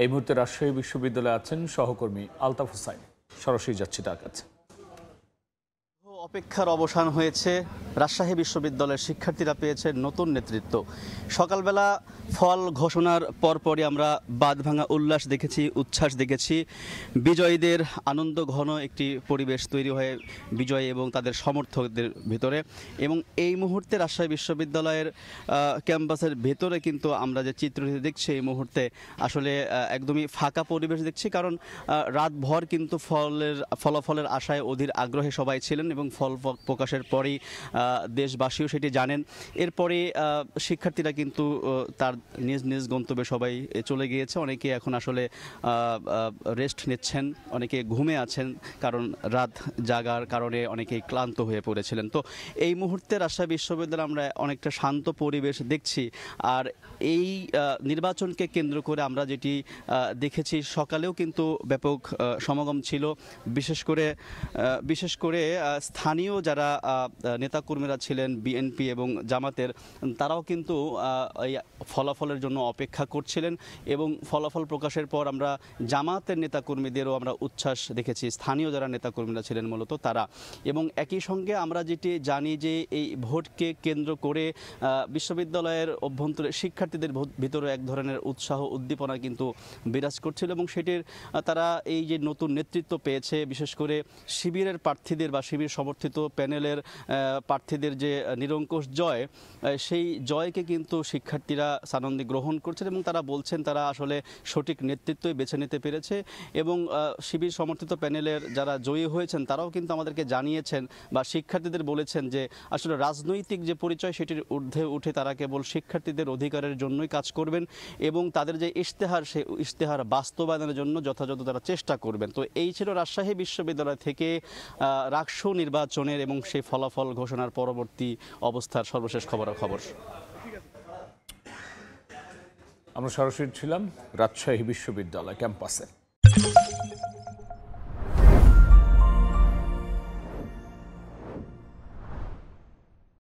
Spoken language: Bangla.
এই মুহূর্তে রাজশাহী বিশ্ববিদ্যালয়ে আছেন সহকর্মী আলতাফ হোসাইন। সরাসরি যাচ্ছি তার কাছে। অপেক্ষার অবসান হয়েছে। রাজশাহী বিশ্ববিদ্যালয়ের শিক্ষার্থীরা পেয়েছে নতুন নেতৃত্ব। সকালবেলা ফল ঘোষণার পরপরই আমরা বাঁধভাঙা উল্লাস দেখেছি, উচ্ছ্বাস দেখেছি। বিজয়ীদের আনন্দ ঘন একটি পরিবেশ তৈরি হয়ে বিজয়ী এবং তাদের সমর্থকদের ভিতরে। এবং এই মুহূর্তে রাজশাহী বিশ্ববিদ্যালয়ের ক্যাম্পাসের ভেতরে কিন্তু আমরা যে চিত্রটি দেখছি এই মুহূর্তে আসলে একদমই ফাঁকা পরিবেশ দেখছি, কারণ রাতভর কিন্তু ফলাফলের আশায় অধীর আগ্রহে সবাই ছিলেন এবং ফল প্রকাশের পরেই দেশবাসীও সেটি জানেন। এরপরে শিক্ষার্থীরা কিন্তু তার নিজ নিজ গন্তব্যে সবাই চলে গিয়েছে। অনেকে এখন আসলে রেস্ট নিচ্ছেন, অনেকে ঘুমে আছেন, কারণ রাত জাগার কারণে অনেকেই ক্লান্ত হয়ে পড়েছিলেন। তো এই মুহূর্তে রাজশাহী বিশ্ববিদ্যালয়ে আমরা অনেকটা শান্ত পরিবেশ দেখছি। আর এই নির্বাচনকে কেন্দ্র করে আমরা যেটি দেখেছি, সকালেও কিন্তু ব্যাপক সমাগম ছিল। বিশেষ করে স্থানীয় যারা নেতাকর্মীরা ছিলেন বিএনপি এবং জামাতের, তারাও কিন্তু এই ফলাফলের জন্য অপেক্ষা করছিলেন। এবং ফলাফল প্রকাশের পর আমরা জামাতের নেতাকর্মীদেরও আমরা উচ্ছ্বাস দেখেছি, স্থানীয় যারা নেতাকর্মীরা ছিলেন মূলত তারা। এবং একই সঙ্গে আমরা যেটি জানি যে এই ভোটকে কেন্দ্র করে বিশ্ববিদ্যালয়ের অভ্যন্তরে শিক্ষার্থীদের ভিতরে এক ধরনের উৎসাহ উদ্দীপনা কিন্তু বিরাজ করছিল। এবং সেটির তারা এই যে নতুন নেতৃত্ব পেয়েছে, বিশেষ করে শিবিরের প্রার্থীদের বা শিবির সমর্থিত প্যানেলের প্রার্থীদের যে নিরঙ্কুশ জয়, সেই জয়কে কিন্তু শিক্ষার্থীরা সানন্দে গ্রহণ করছেন এবং তারা বলছেন তারা আসলে সঠিক নেতৃত্বই বেছে নিতে পেরেছে। এবং শিবির সমর্থিত প্যানেলের যারা জয়ী হয়েছেন তারাও কিন্তু আমাদেরকে জানিয়েছেন বা শিক্ষার্থীদের বলেছেন যে আসলে রাজনৈতিক যে পরিচয় সেটির ঊর্ধ্বে উঠে তারা কেবল শিক্ষার্থীদের অধিকারের জন্যই কাজ করবেন এবং তাদের যে ইশতেহার, সেই ইশতেহার বাস্তবায়নের জন্য যথাযথ তারা চেষ্টা করবেন। তো এই ছিল রাজশাহী বিশ্ববিদ্যালয় থেকে রাকসু নির্বাচনের এবং সেই ফলাফল ঘোষণার পরবর্তী অবস্থার সর্বশেষ খবরাখবর। আমরা সরাসরি ছিলাম রাজশাহী বিশ্ববিদ্যালয় ক্যাম্পাসে।